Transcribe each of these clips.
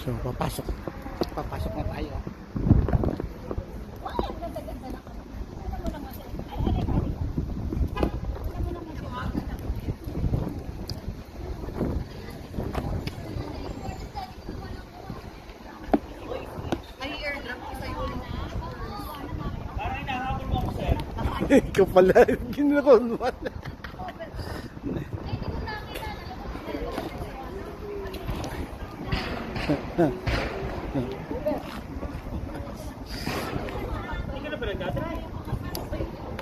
So, papasok na tayo. Ikaw pala, ginaroon mo.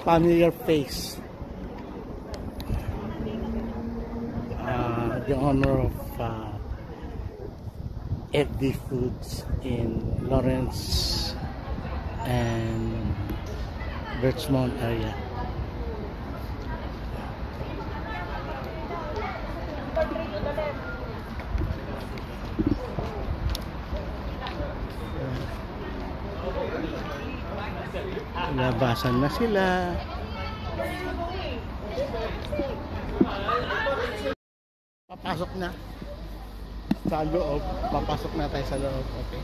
Familiar face. The owner of FD Foods in Lawrence and Birchmount area. Labasan na sila. Papasok na sa loob. Papasok na tayo sa loob. Okay.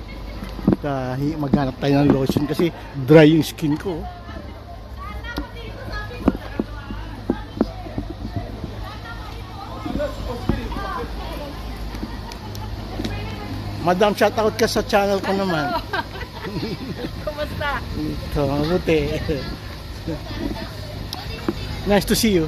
Maghanap tayo ng lotion kasi dry yung skin ko. Madam, shoutout ka sa channel ko naman. Kumusta? Ito, mabuti. Nice to see you.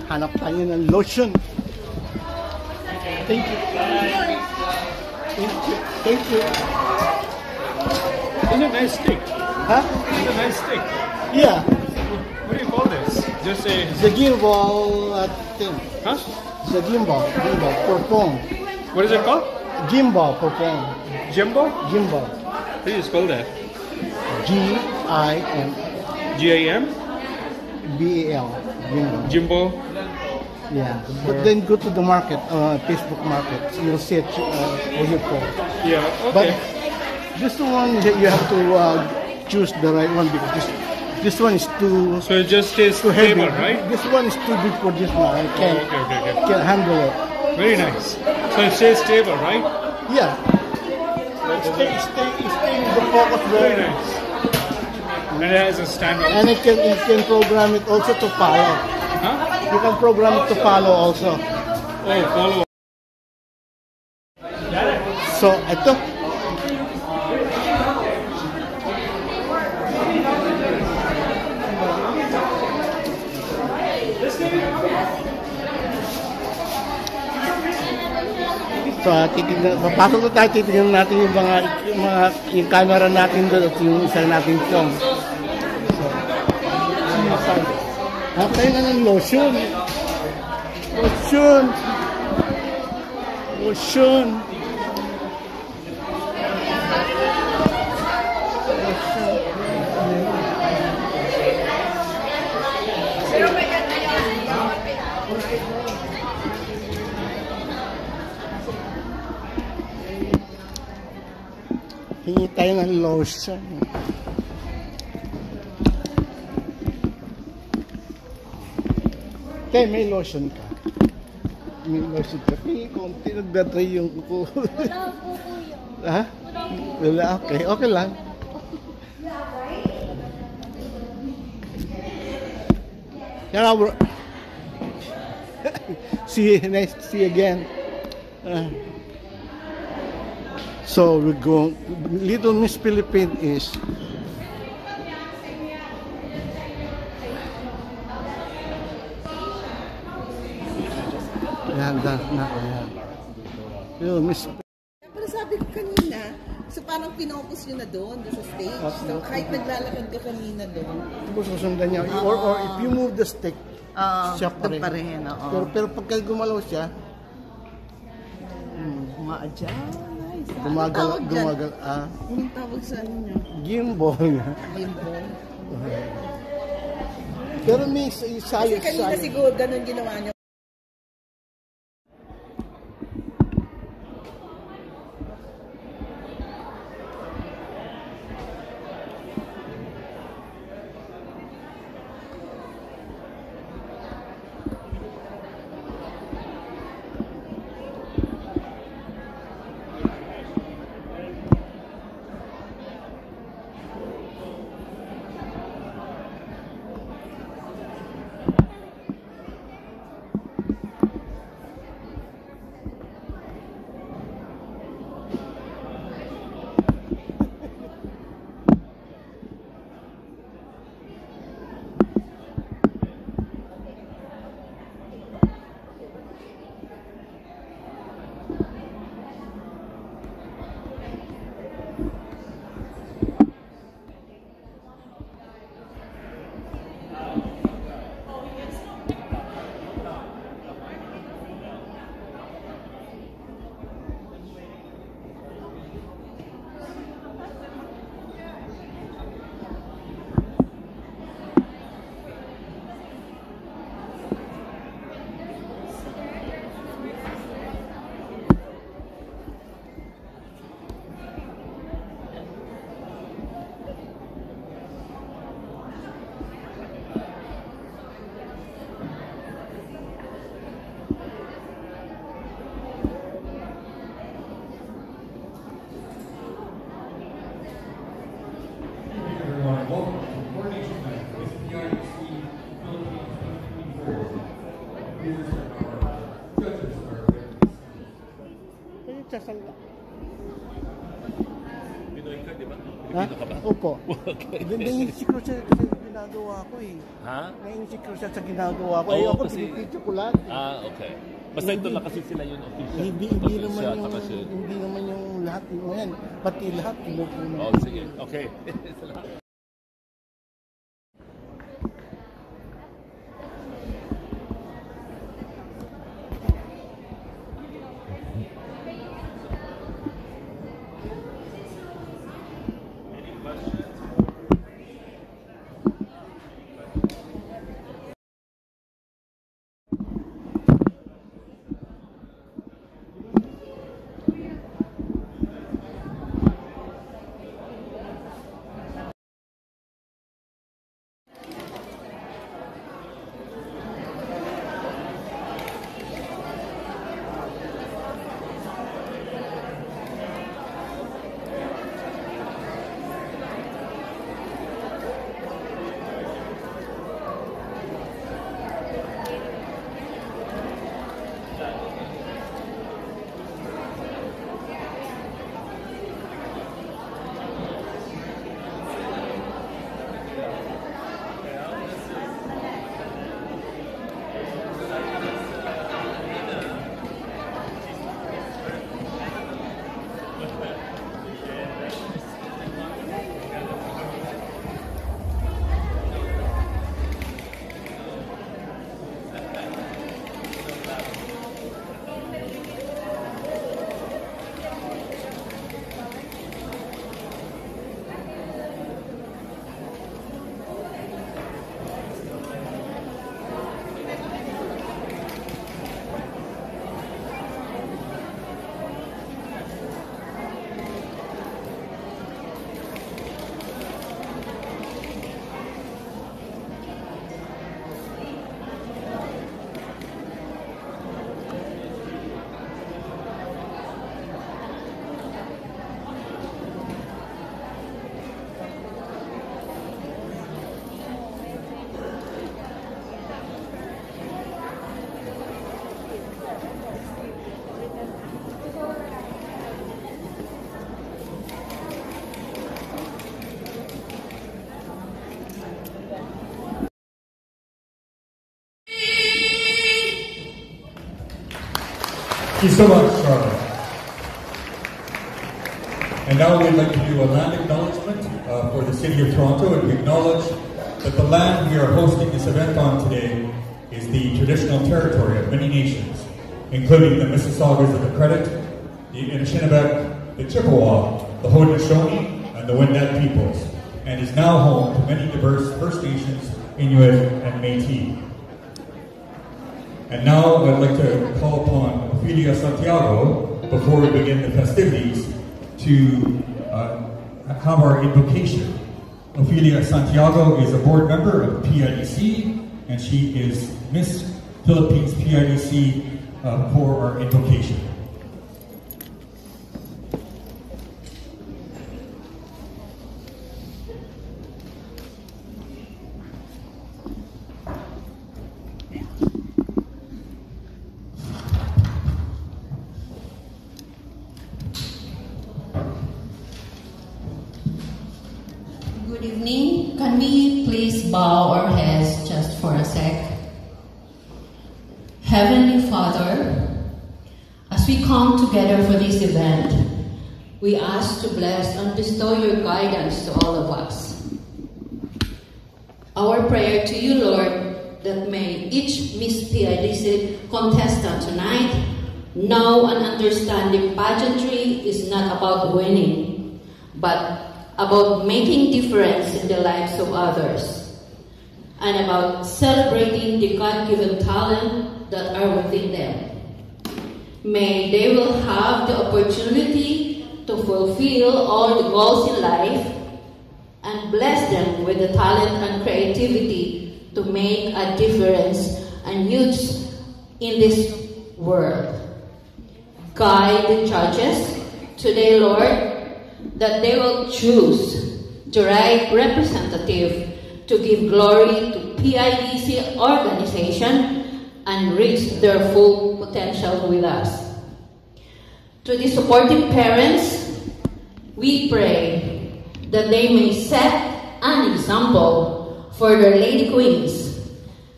Hanap tayo ng lotion. Thank you. Thank you. Thank you. It's a nice stick. Huh? It's a nice stick. Yeah. What do you call this? Just a... The gimbal thing. Huh? The gimbal for phone. What is it called? Gimbal for phone. Jimbo? Gimbal. How do you spell that? G-I-M. G-A-M? B-A-L. Gimbal. Jimbo? Yeah. But then go to the market, Facebook market. You'll see it what you call. Yeah, But okay. this one you have to choose the right one because this one is too So it just stays too heavy. stable, right? This one is too big for this one. I can't can't handle it. Very nice. So it stays stable, right? Yeah. Stay in the focus Very very nice. And it has a stand also. And you can program it also to follow. Huh? You can program it to follow also. Oh, follow. So ito. So, papasok na tayo, titignan natin yung yung camera natin doon at yung isa natin film. So, tayo na ng lotion. Lotion. Lotion. Hingi tayo ng lotion. Tay, may lotion ka. May lotion ka. Hingi konti, nagdadry yung kuko. Wala po kuya. Ha? Wala, okay. Okay lang. Yan bro. See you, nice to see you again. So we go. Little Miss Philippine is yan na. Little Miss. Pero sabi ko kanina, so parang pinopos nyo na doon sa stage. So kahit naglalakad ka kanina doon. Susundan niya. Or if you move the stick, siya pa rin. Pero pagka gumalaw siya, Maadya. gumagal. Anong tawag sa ano niya? Gimbal nga. Gimbal. Pero may Kasi kanina siguro ganun ginawa niya. Kayo sasalita. Pinoy ka, di ba? Ha? Pilipino ka ba? Opo. Okay. Naiinsikro siya kasi ginagawa ko eh. Ha? Naiinsikro siya sa ginagawa ko. Oo, Eh, ako, kasi- pinipidyo ko lang. Okay. Basta ito lang kasi sila yung official. Hindi Official naman siya, yung, saka siya. hindi naman yung lahat yung yan. Pati lahat, kinukunin. Oh, sige. Okay. Salamat. Thank you so much, Charlotte. And now we'd like to do a land acknowledgement for the City of Toronto, and we acknowledge that the land we are hosting this event on today is the traditional territory of many nations, including the Mississaugas of the Credit, the Anishinaabe, the Chippewa, the Haudenosaunee, and the Wendat peoples, and is now home to many diverse First Nations, Inuit, and Métis. And now I'd like to call upon Ophelia Santiago, before we begin the festivities, to have our invocation. Ophelia Santiago is a board member of PIDC, and she is Miss Philippines PIDC for our invocation. Good evening. Can we please bow our heads just for a sec? Heavenly Father, as we come together for this event, we ask to bless and bestow your guidance to all of us. Our prayer to you, Lord, that may each Miss PIDC contestant tonight know and understand the pageantry is not about winning, but about making difference in the lives of others, and about celebrating the God-given talent that are within them. May they will have the opportunity to fulfill all the goals in life, and bless them with the talent and creativity to make a difference and use in this world. Guide the judges today, Lord, that they will choose the right representative to give glory to PIDC organization and and reach their full potential with us. To the supportive parents, we pray that they may set an example for their lady queens,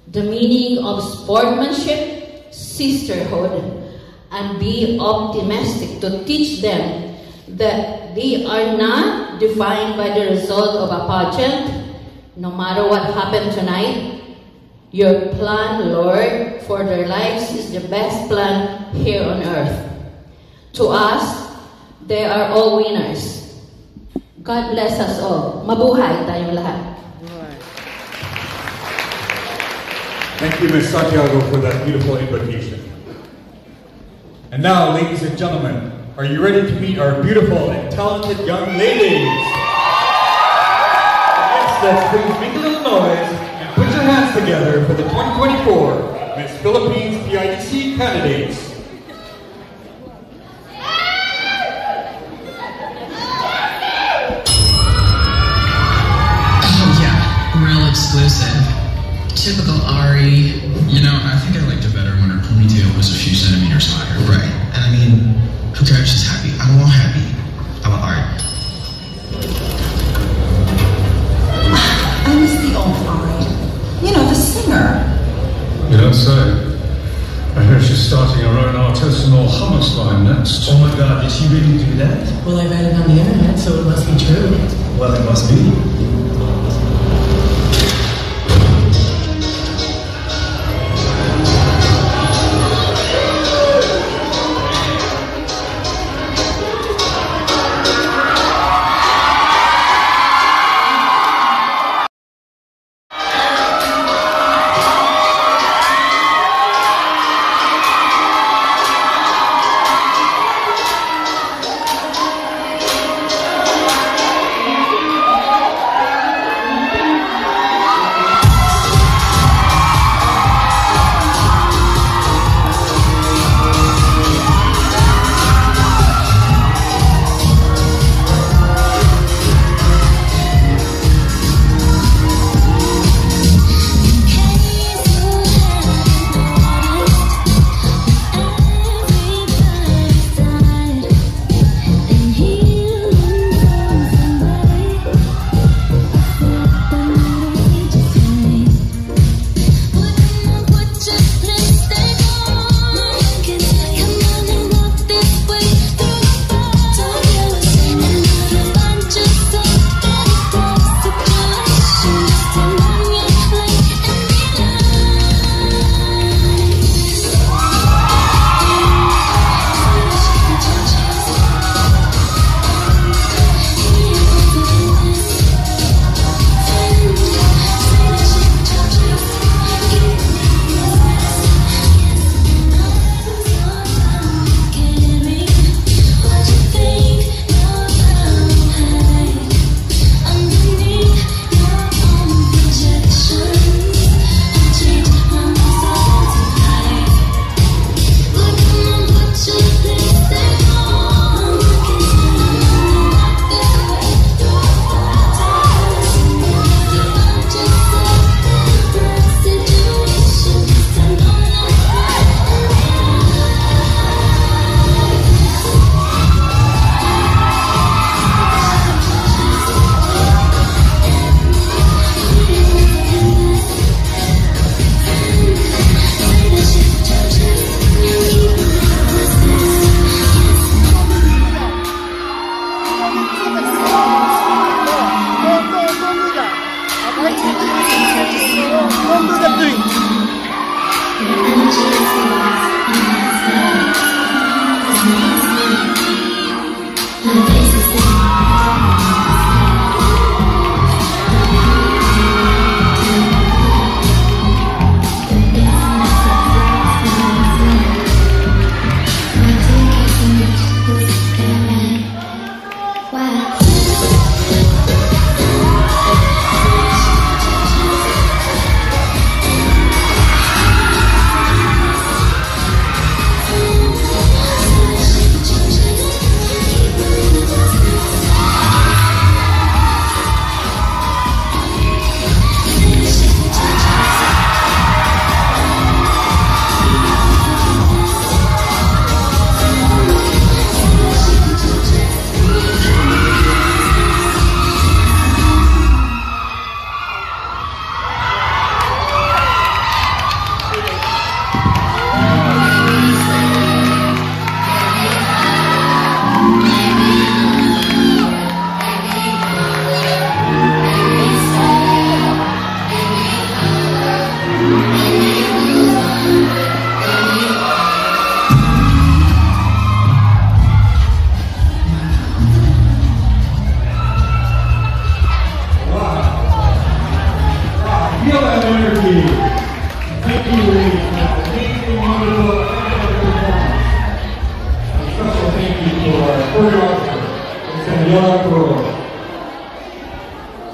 the meaning of sportsmanship, sisterhood, and be optimistic to teach them that they are not defined by the result of a pageant. No matter what happened tonight, your plan, Lord, for their lives is the best plan here on earth. To us, they are all winners. God bless us all. Mabuhay tayong lahat. Thank you, Ms. Santiago, for that beautiful invitation. And now, ladies and gentlemen, are you ready to meet our beautiful and talented young ladies? Yes, let's please make a little noise and put your hands together for the 2024 Miss Philippines PIDC candidates. Real exclusive. Typical Ari. You know, I think I liked it better when her ponytail was a few centimeters higher. Right. And I mean, who cares? She's happy. I want happy. I want art. I miss the old Ari. You know, the singer. You don't say. I hear she's starting her own artisanal hummus line next. Oh my God, did she really do that? Well, I read it on the internet, so it must be true. Well, it must be.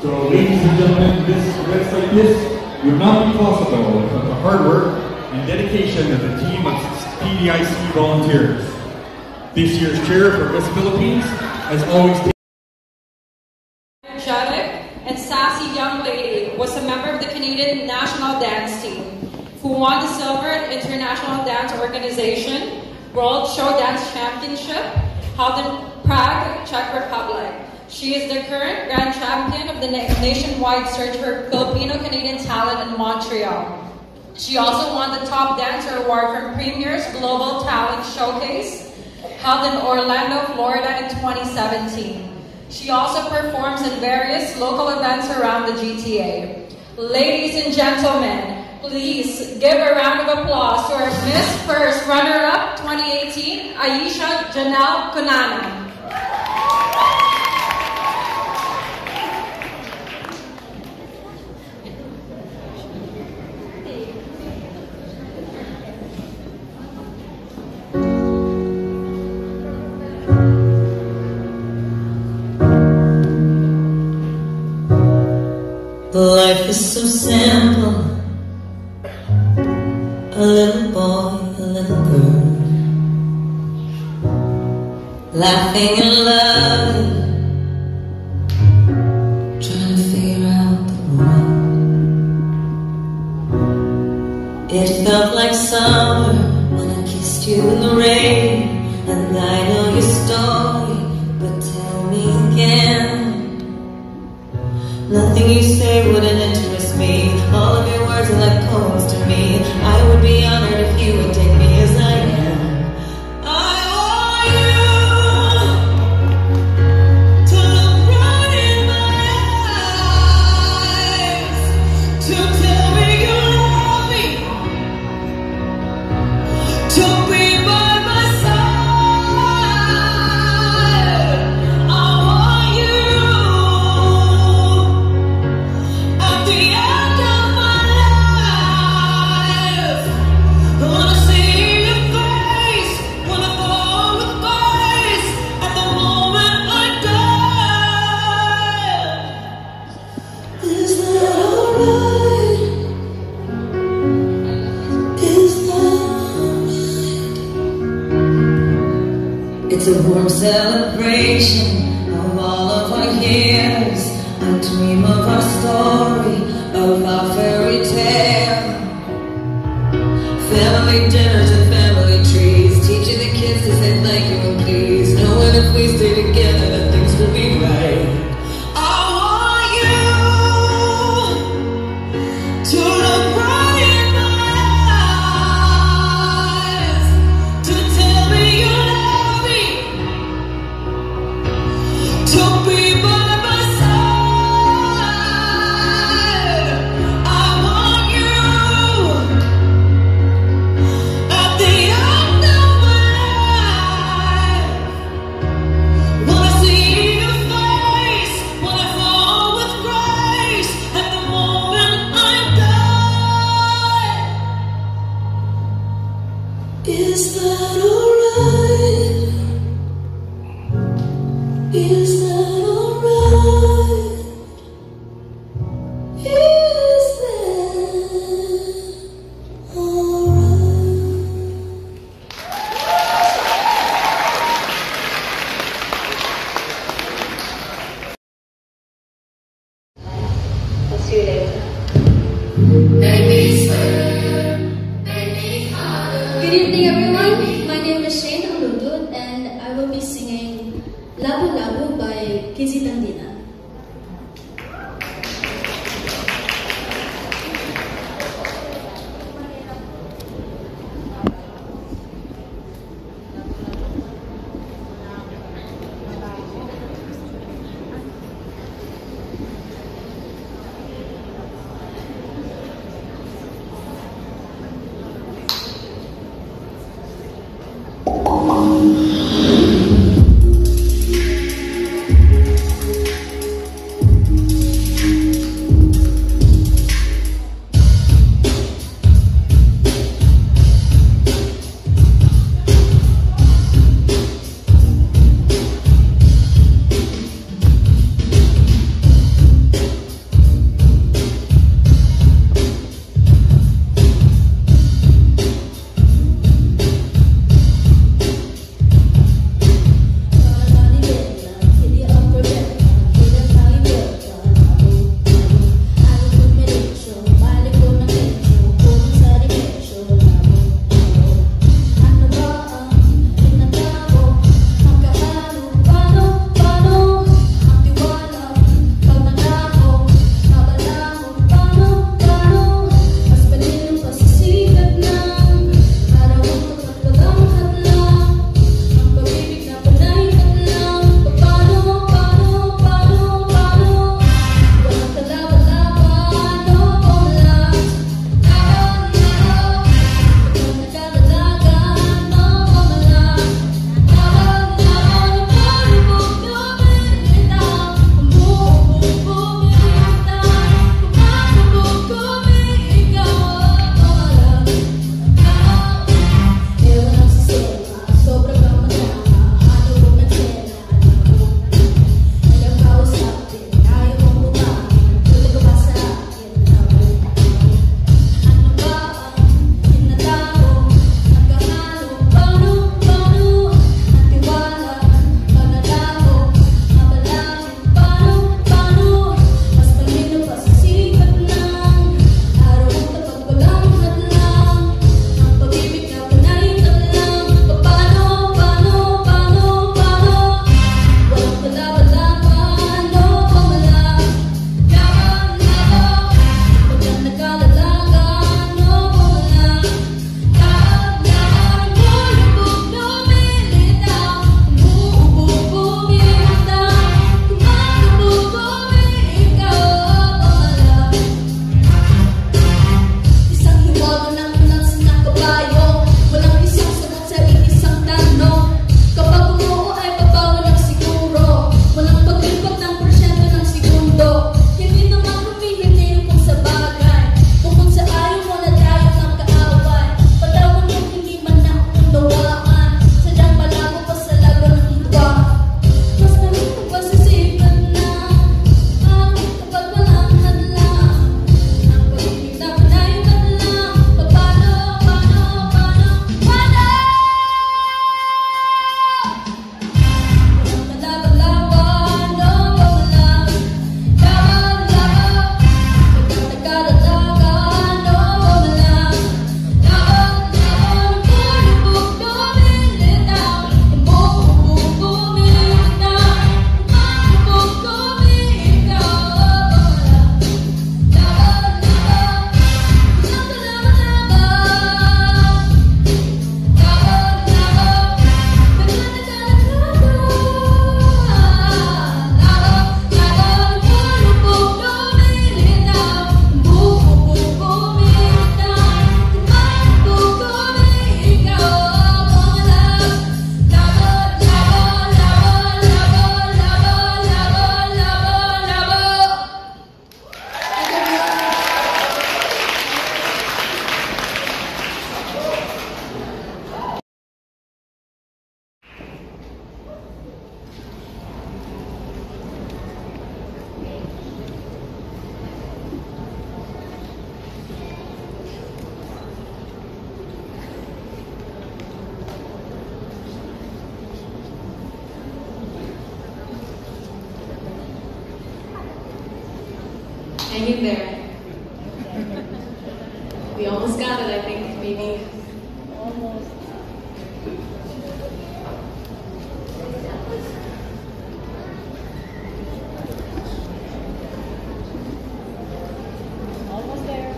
So, ladies and gentlemen, events like this would not be possible without the hard work and dedication of the team of PDIC volunteers. This year's chair for Miss Philippines has always taken energetic and sassy young lady, was a member of the Canadian National Dance Team, who won the Silver International Dance Organization World Show Dance Championship held in Prague, Czech Republic. She is the current Grand Champion of the nationwide search for Filipino-Canadian talent in Montreal. She also won the Top Dancer Award from Premier's Global Talent Showcase held in Orlando, Florida in 2017. She also performs in various local events around the GTA. Ladies and gentlemen, please give a round of applause to our Miss First Runner-Up 2018, Aisha Janelle Cunanan. Life is so simple. A little boy, a little girl, laughing and loving, trying to figure out the world. It felt like summer when I kissed you in the rain. And I know your story, but tell me again. Nothing you say wouldn't interest me. All of your words are like poems to me. I would be honored if you would take me as I am. I want you to look right in my eyes, to tell me you love me, to be by my side. I want you at the end of my life. I wanna see your face when I fall with grace. At the moment I die. Is that alright? Is that alright? It's a warm celebration of all of our years. I dream of our story, of our fairy tale. Family dinners and family trees, teaching the kids to say thank you and please, knowing if we stay together that things will be right. I want you to look right in my eyes, to tell me you love me, to be by my side. I want you at the end of my life. Wanna see your face when I fall with grace. At the moment I die. Is that alright? Is that alright? Is that I'll see you later. Good evening, everyone. My name is Shane Aludud, and I will be singing Labu Labu by Kizzy Tandina. alright? Hang in there. We almost got it, I think, maybe. Almost. Almost there.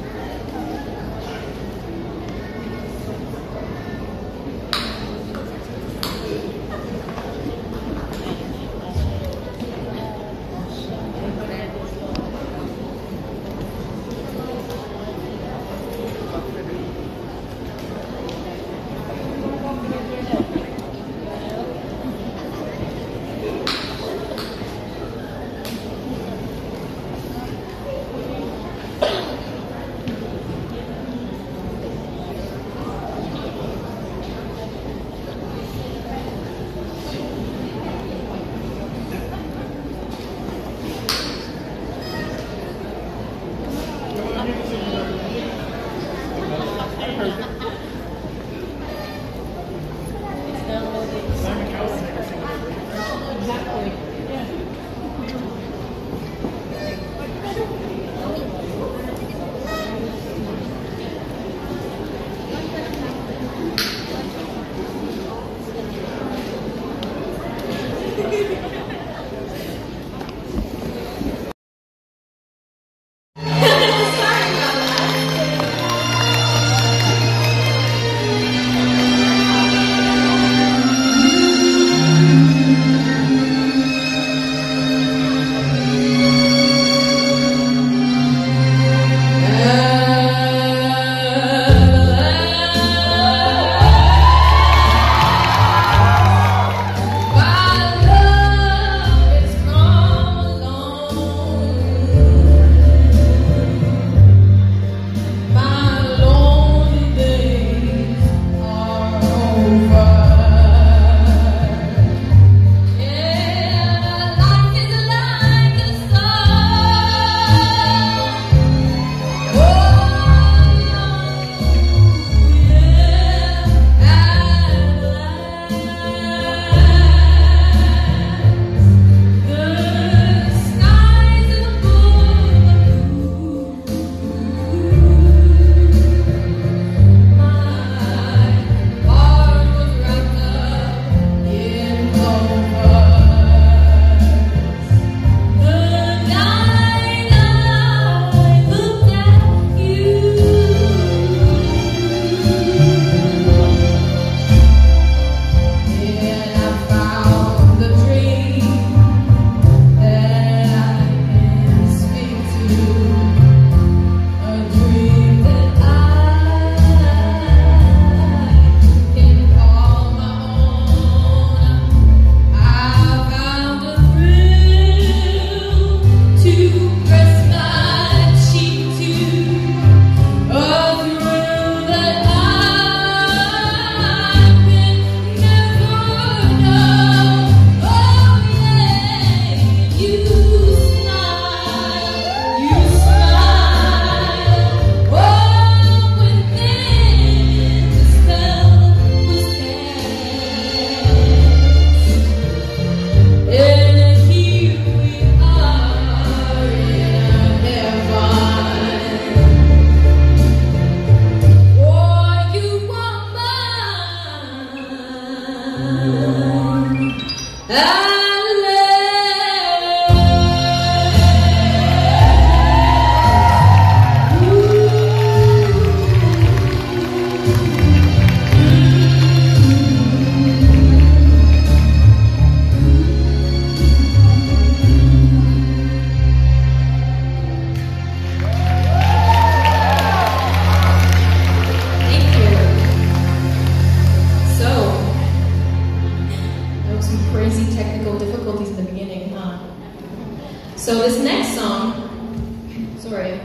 So this next song,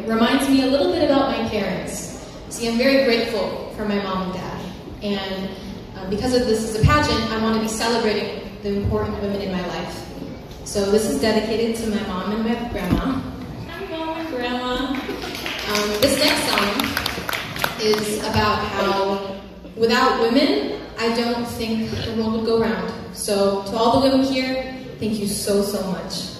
reminds me a little bit about my parents. See, I'm very grateful for my mom and dad. And because of this is a pageant, I want to be celebrating the important women in my life. So this is dedicated to my mom and my grandma. Hi, Mom and Grandma. This next song is about how without women, I don't think the world would go round. So to all the women here, thank you so, so much.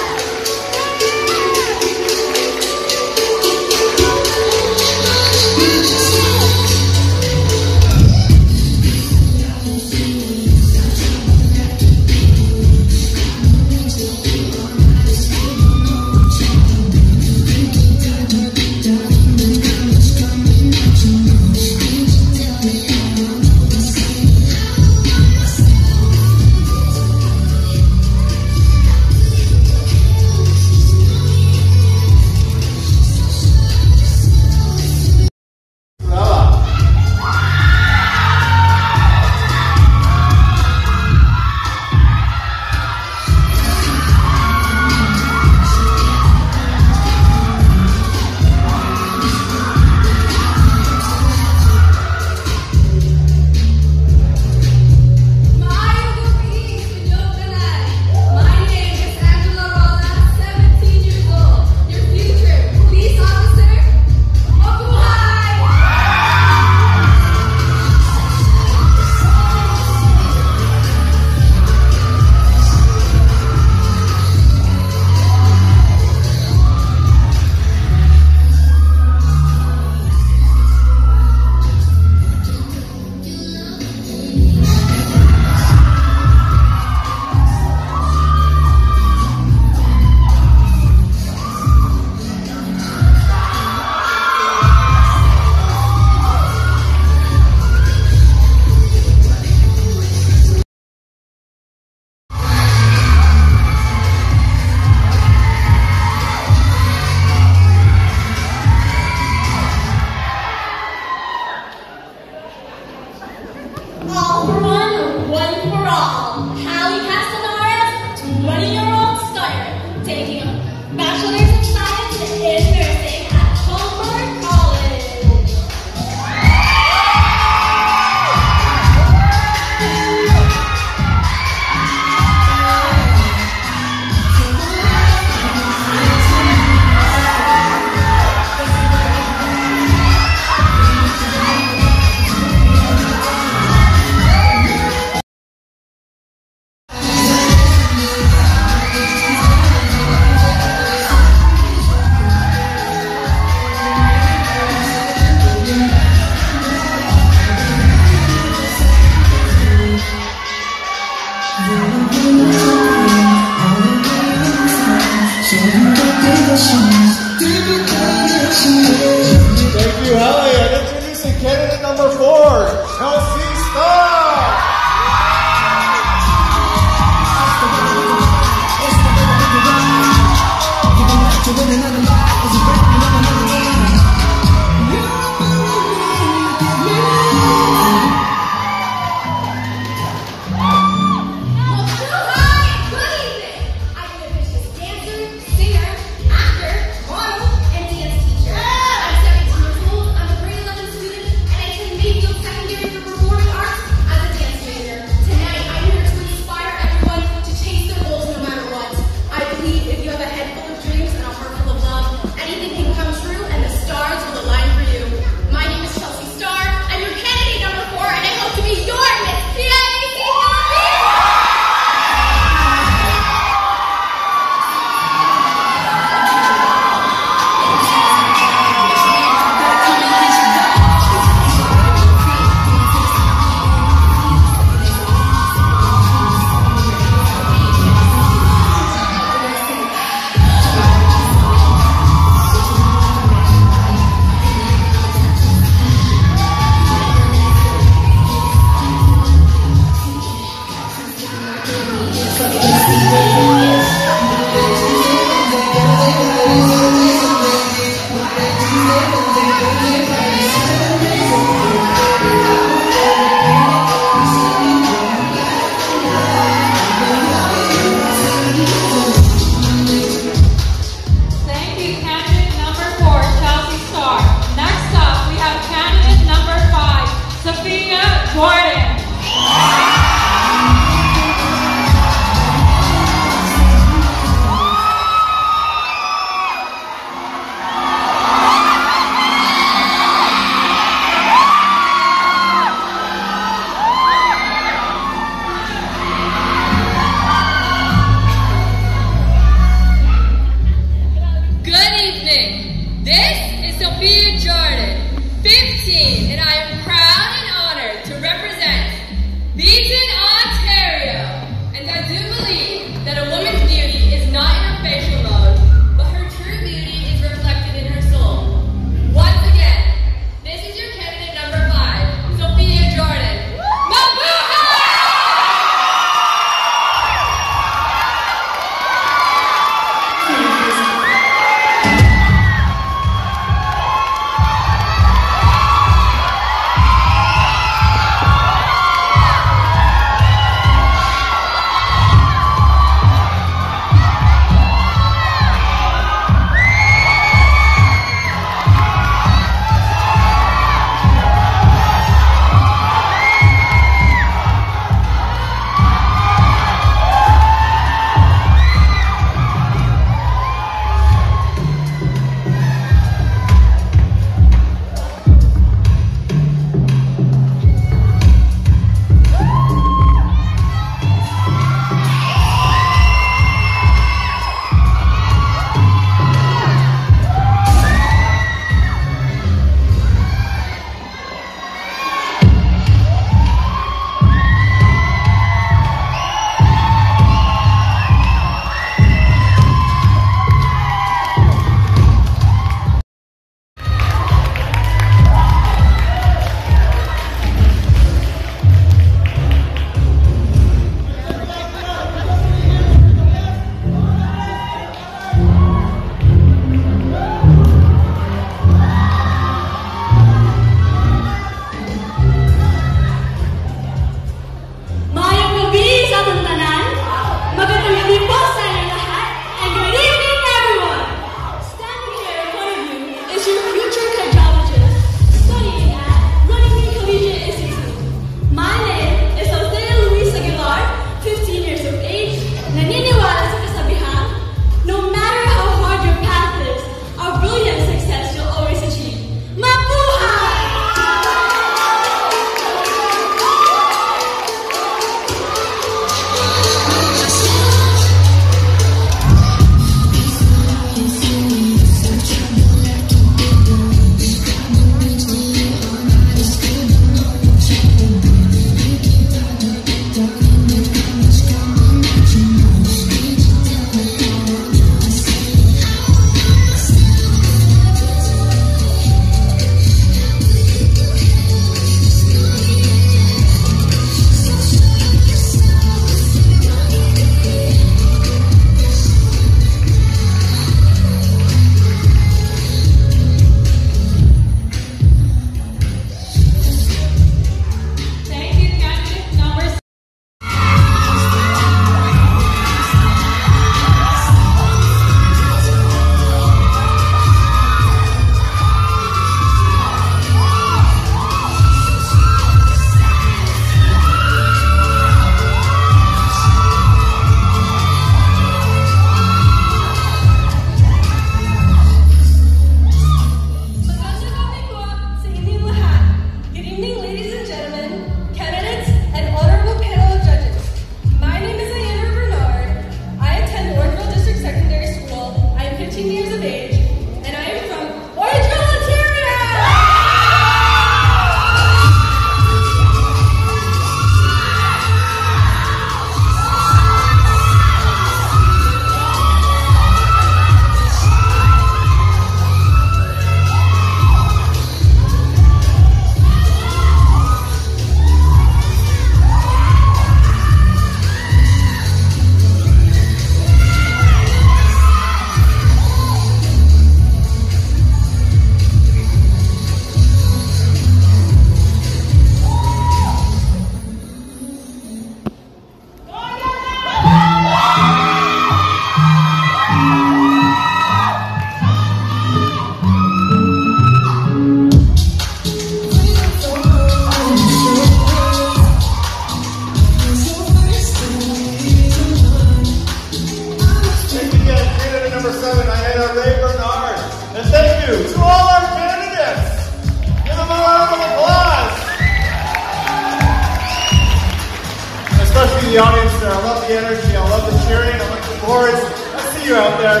especially the audience there. I love the energy, I love the cheering, I like the boards. I see you out there.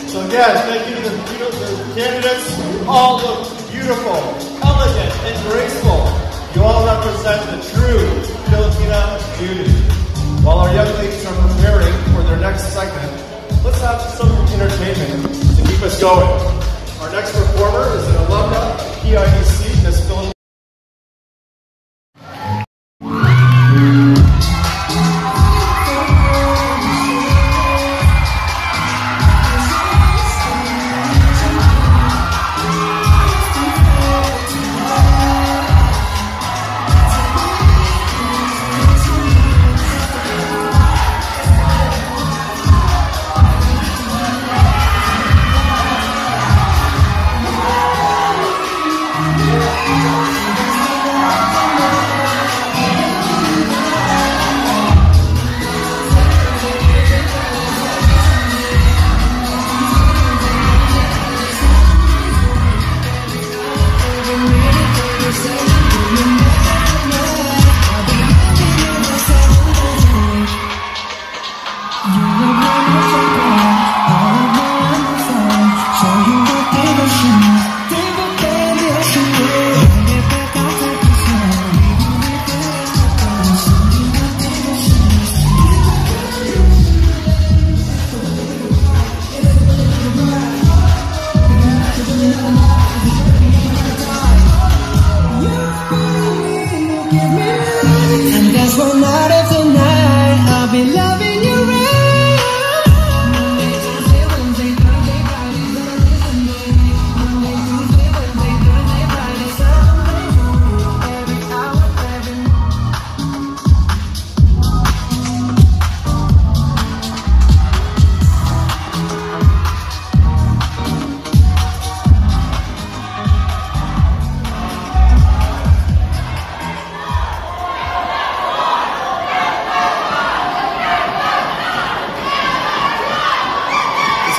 So again, thank you to the candidates. You all look beautiful, elegant, and graceful. You all represent the true Filipina beauty. While our young ladies are preparing for their next segment, let's have some entertainment to keep us going. Our next performer is an alumna of PIDC, Miss Philippines.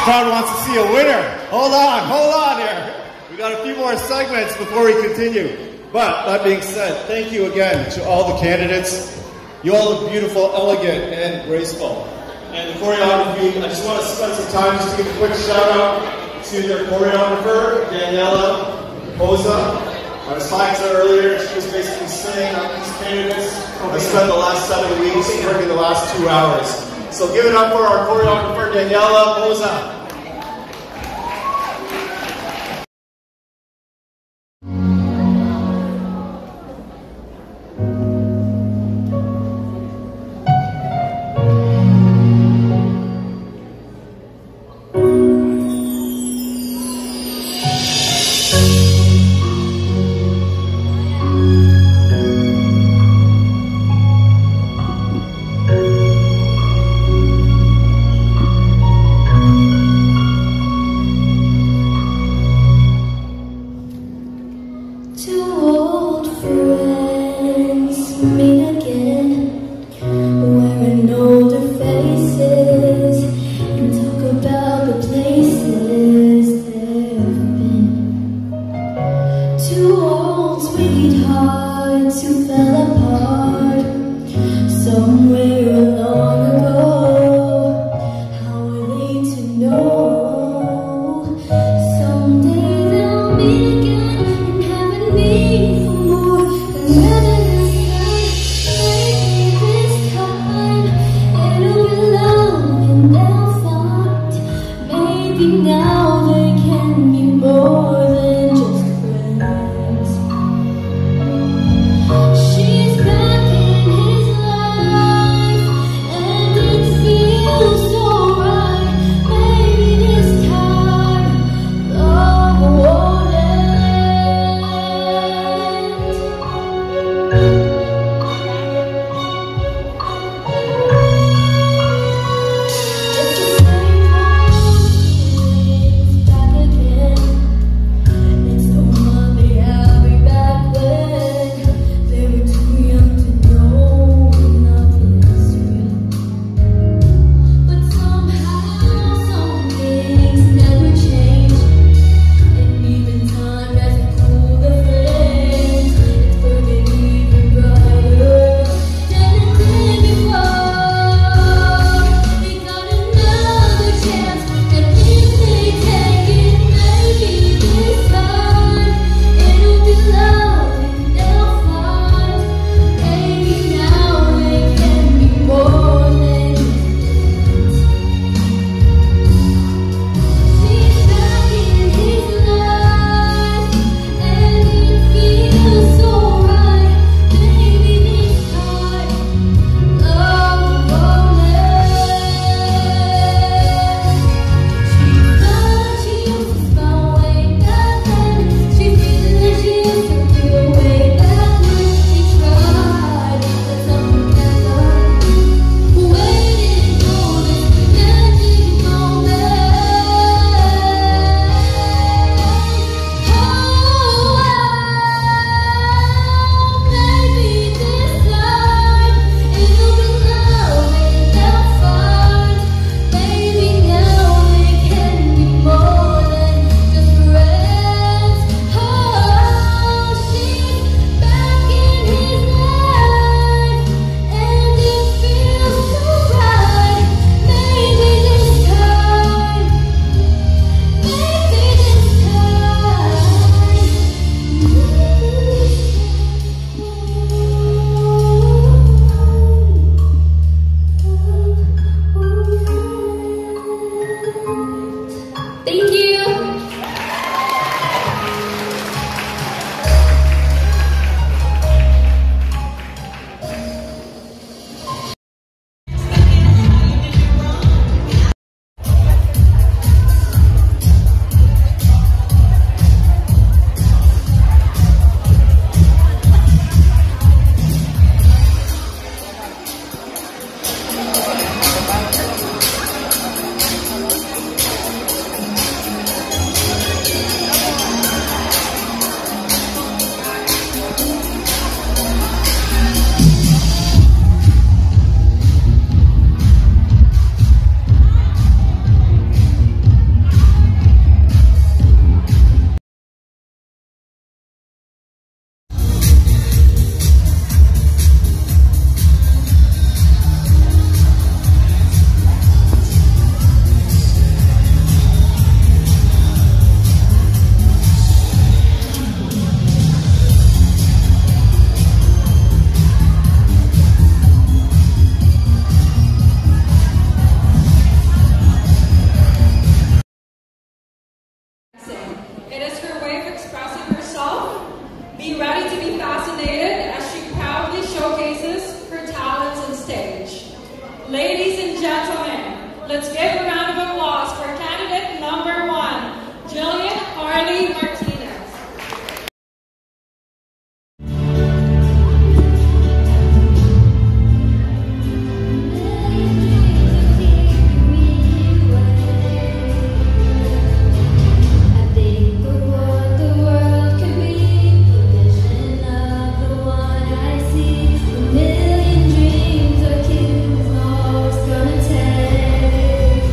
Crowd wants to see a winner. Hold on here. We got a few more segments before we continue. But that being said, thank you again to all the candidates. You all look beautiful, elegant, and graceful. And the choreography, I just want to spend some time just to give a quick shout out to their choreographer, Daniela Poza. I was talking to her earlier, and she was basically saying that these candidates have spent the last 7 weeks working the last 2 hours. So give it up for our choreographer, Daniela Poza. She's back in his life. Ladies and gentlemen, let's give a round of applause for candidate number 1, Jillian Harley Martinez. Million dreams a kid's always gonna take.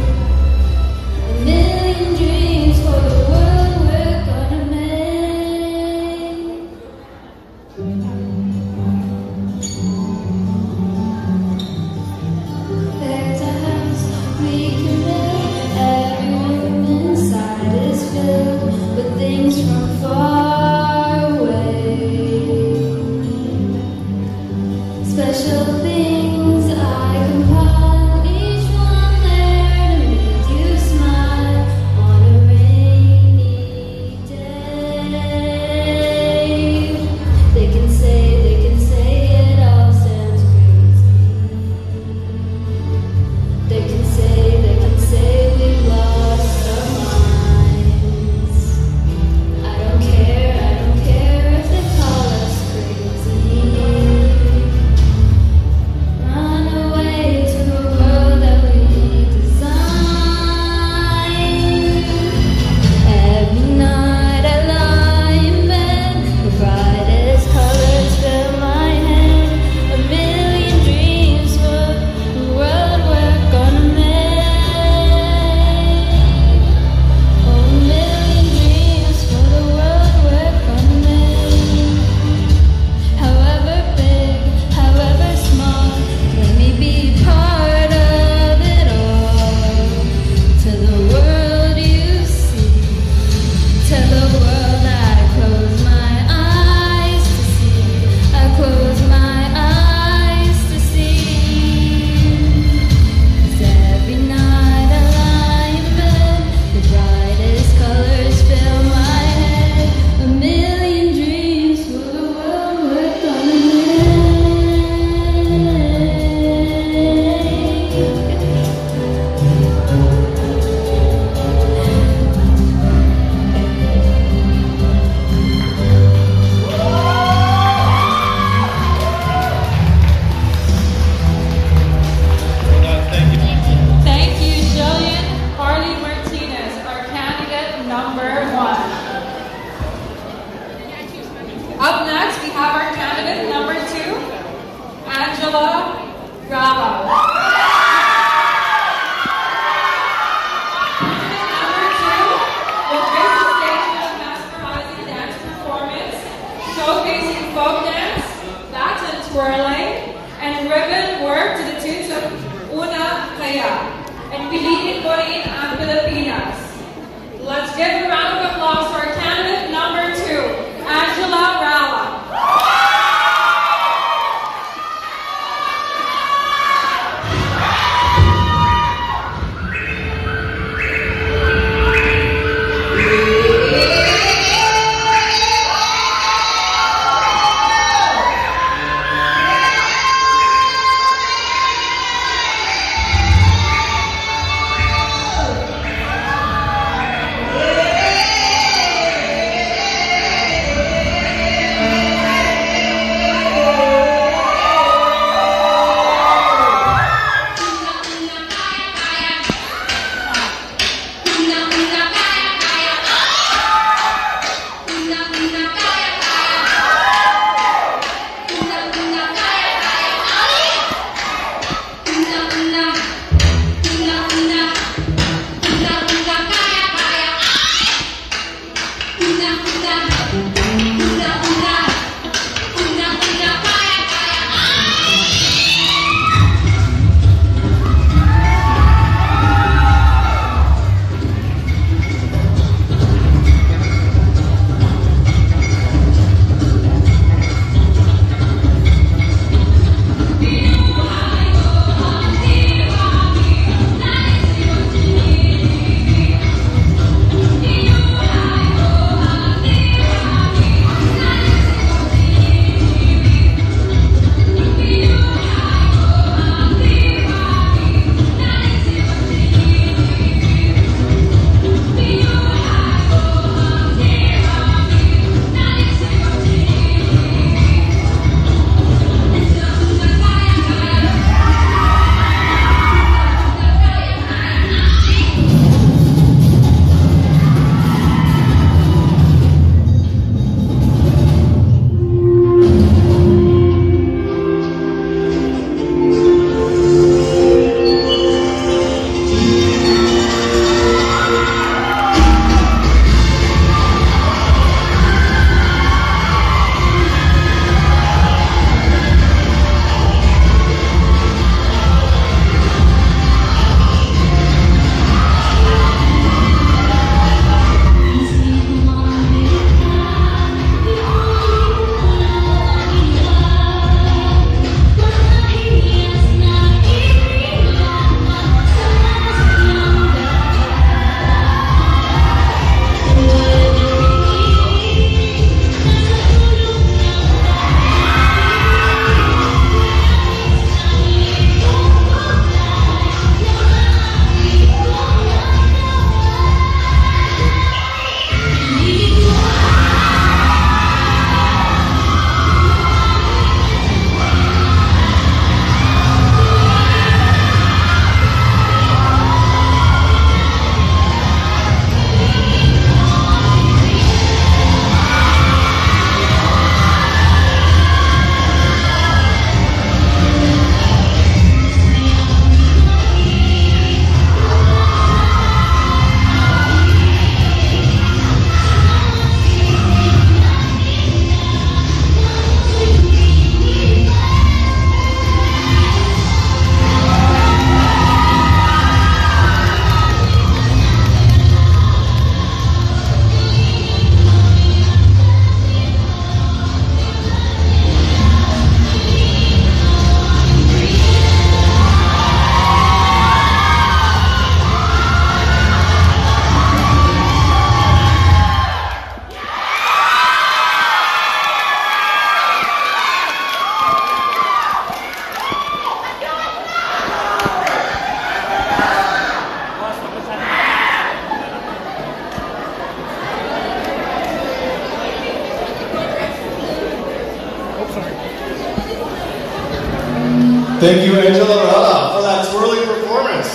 Thank you, Angela Rada, for that twirling performance.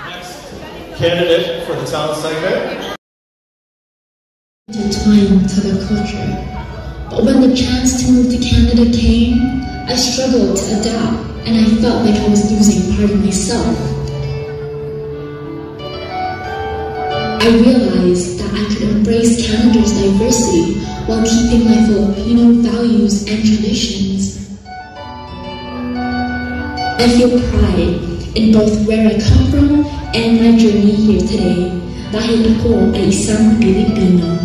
Next candidate for the talent segment. Intertwined to their culture. But when the chance to move to Canada came, I struggled to adapt, and I felt like I was losing part of myself. I realized that I could embrace Canada's diversity while keeping my Filipino values and traditions. I feel pride in both where I come from and my journey here today, dahil ako ay isang Pilipino.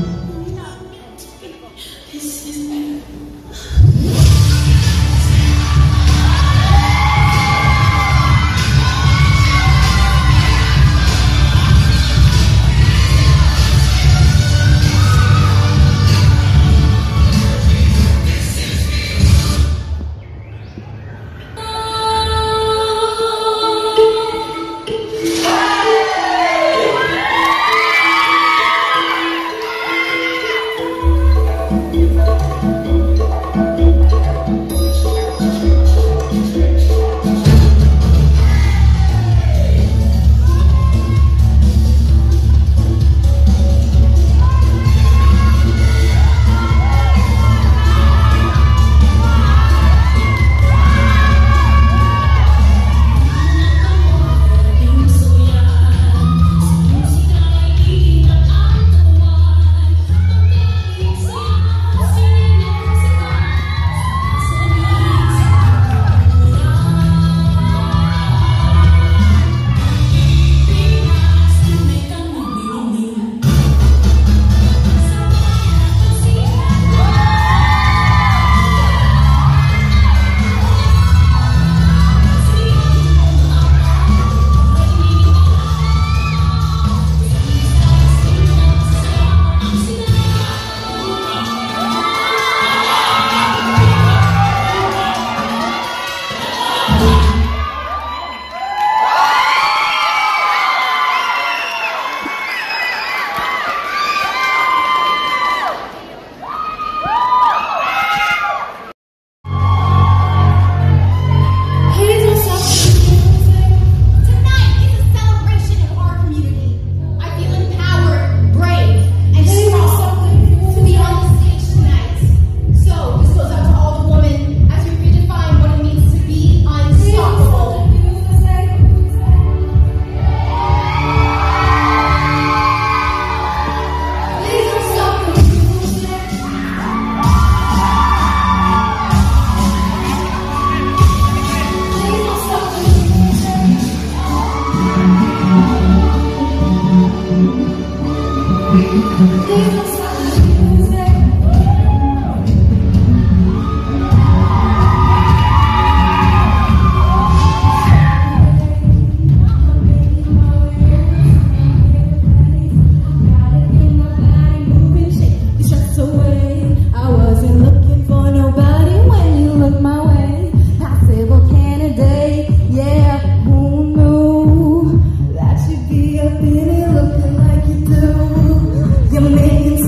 You're making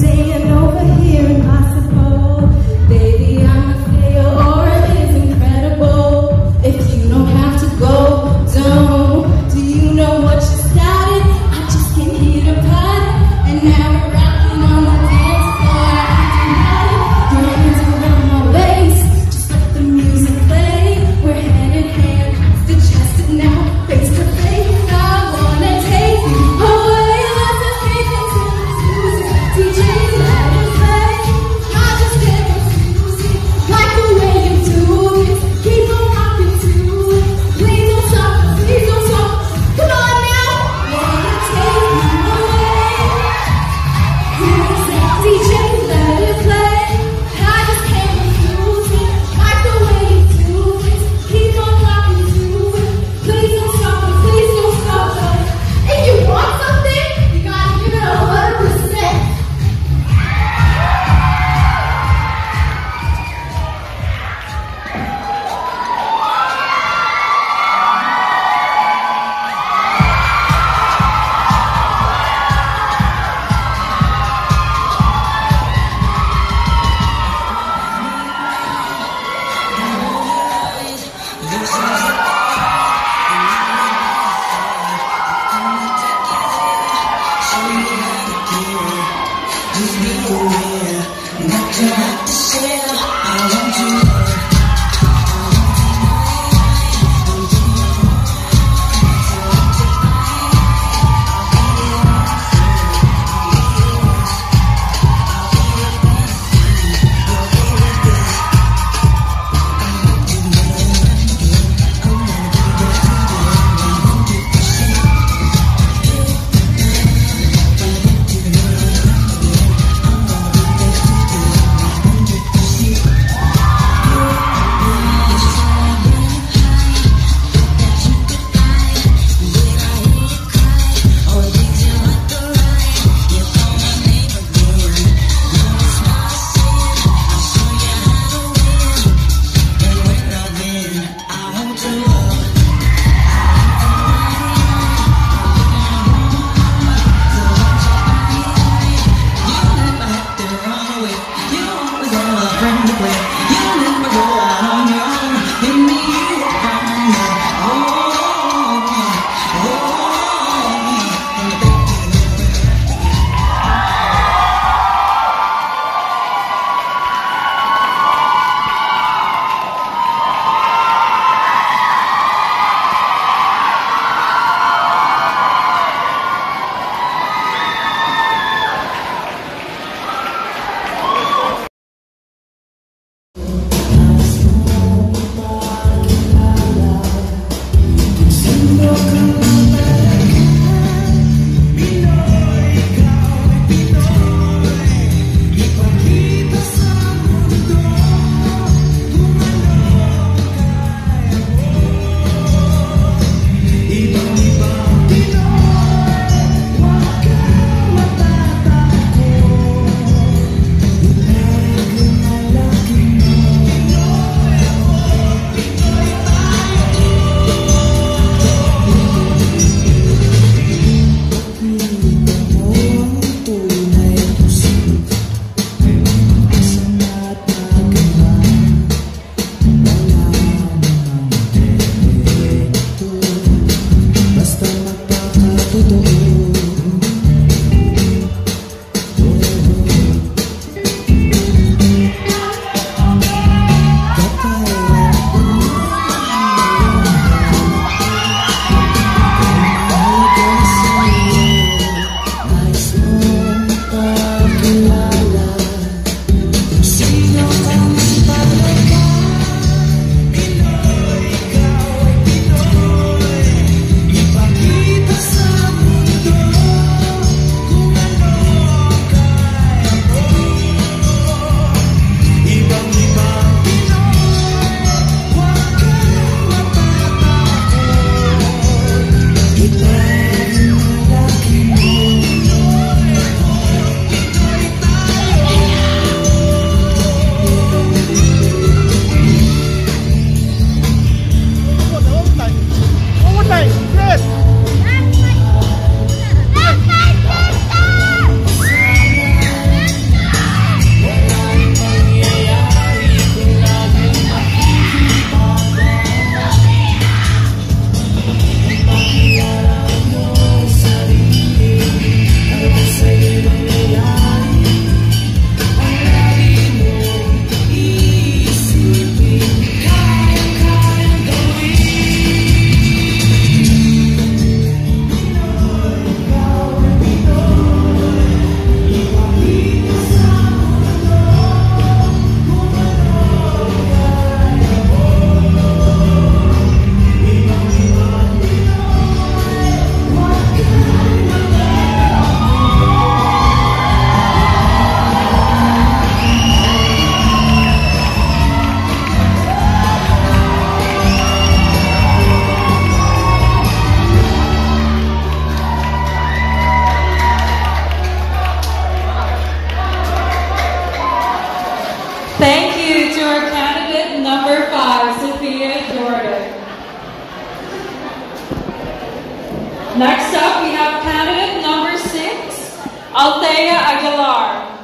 Althea Aguilar.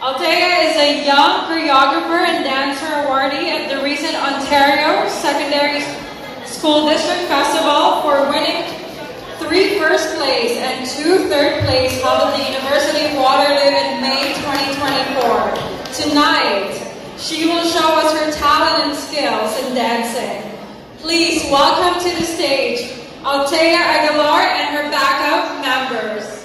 Althea is a young choreographer and dancer awardee at the recent Ontario Secondary School District Festival for winning 3 first place and 2 third place held at the University of Waterloo in May 2024. Tonight, she will show us her talent and skills in dancing. Please welcome to the stage Althea Aguilar and her backup members.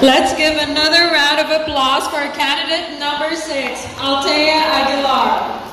Let's give another round of applause for candidate number 6, Althea Aguilar.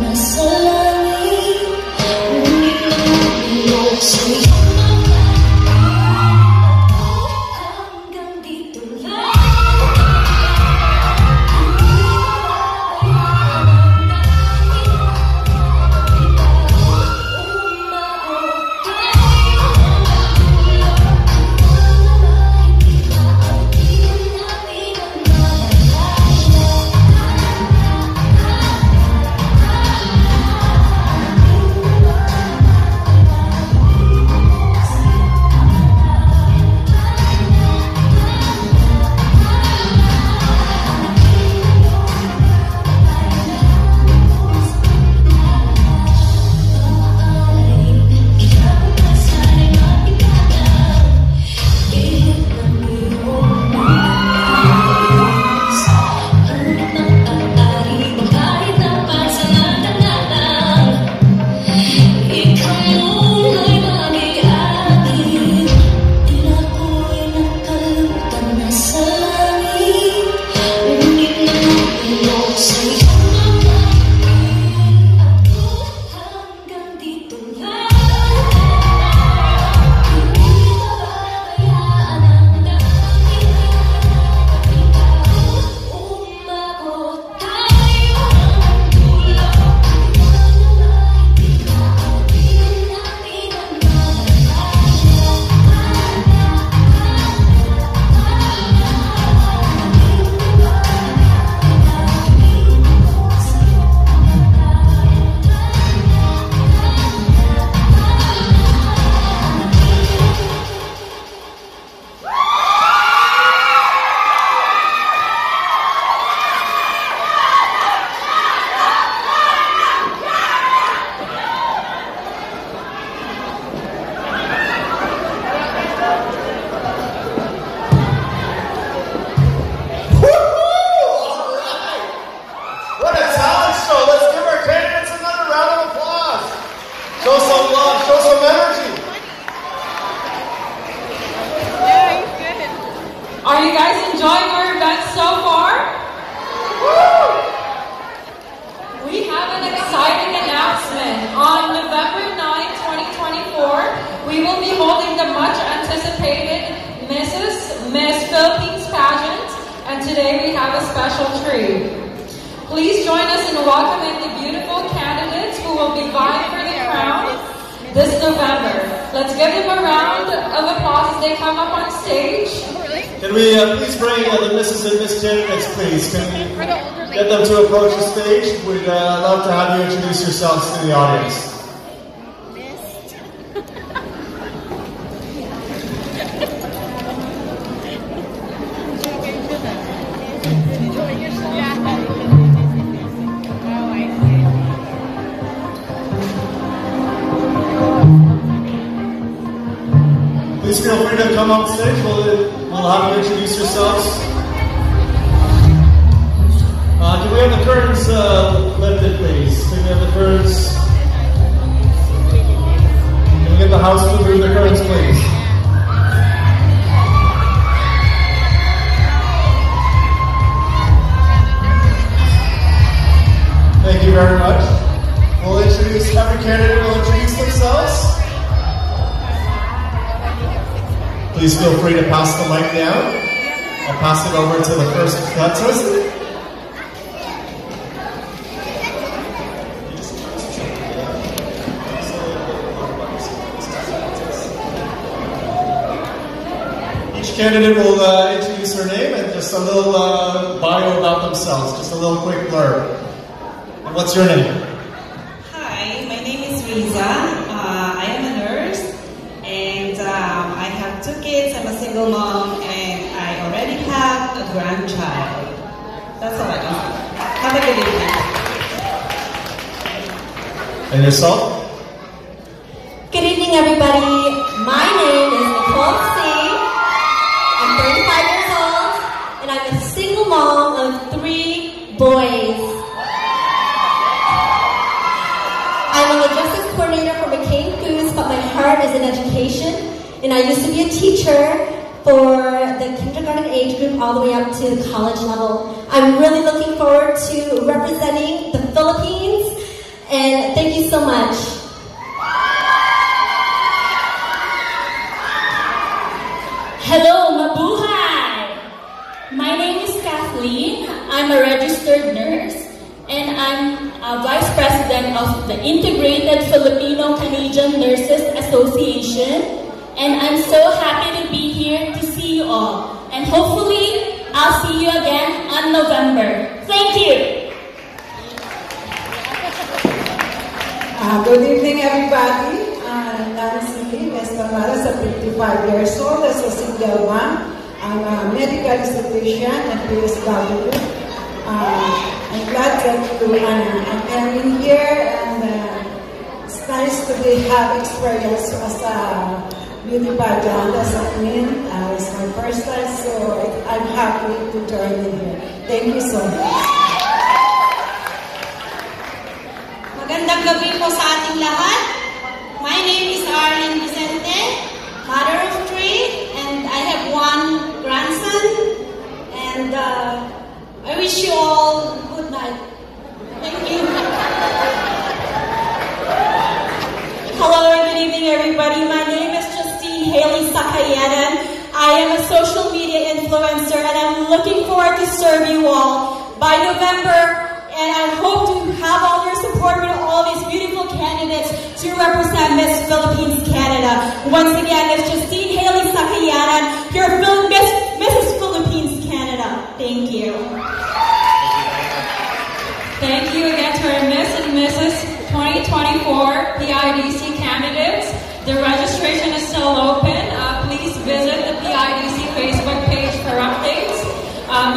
nasa langit, ngunit namumulog sa'yo. Hanggang dito lang. Are you guys enjoying our event so far? We have an exciting announcement. On November 9, 2024, we will be holding the much anticipated Miss Philippines pageant, and today we have a special treat. Please join us in welcoming the beautiful candidates who will be vying for the crown this November. Let's give them a round of applause as they come up on stage. Can we please bring the Mrs. and Miss candidates, please? Can we get them to approach the stage? We'd love to have you introduce yourselves to the audience. Please feel free to come up stage. We'll have you introduce yourselves. Can we have the curtains lifted, please? Can we have the curtains? Can we get the house to move the curtains, please? Thank you very much. We'll introduce, every candidate will introduce themselves. Please feel free to pass the mic down. I'll pass it over to the first contestant. Each candidate will introduce her name and just a little bio about themselves, just a little quick blurb. And what's your name? Hi, my name is Riza. I am a nurse, and I have 2 kids. I'm a single mom, and I already have a grandchild. That's all I got. Have a good evening. And yourself? Good evening, everybody. My name is Nicole C. I'm 35 years old, and I'm a single mom of 3 boys. I'm a logistics coordinator for McCain Foods, but my heart is in education, and I used to be a teacher for the kindergarten age group all the way up to the college level. I'm really looking forward to representing the Philippines so much. Hello, mabuhay! My name is Kathleen. I'm a registered nurse, and I'm a vice president of the Integrated Filipino-Canadian Nurses Association, and I'm so happy to be here to see you all. And hopefully, I'll see you again on November. Thank you! Good evening, everybody. Nancy Estamara, 55 years old, as a single mom. I'm a medical esthetician at PSW. I'm glad that I'm coming here, and it's nice to have experience as a beauty pageant as a queen. It's my first time, so I'm happy to join in here. Thank you so much. Magandang gabi po sa ating lahat. My name is Arlene Vicente, mother of 3, and I have 1 grandson. And I wish you all good night. Thank you. Hello and good evening, everybody. My name is Justine Haley Sakayanan. I am a social media influencer, and I'm looking forward to serve you all by November. And I hope to have all your support with all these beautiful candidates to represent Miss Philippines Canada. Once again, it's Justine Haley Sakayanan, your Mrs. Philippines Canada. Thank you. Thank you again to our Miss and Mrs. 2024 PIDC candidates. The registration is still open. Please visit the PIDC Facebook page for updates.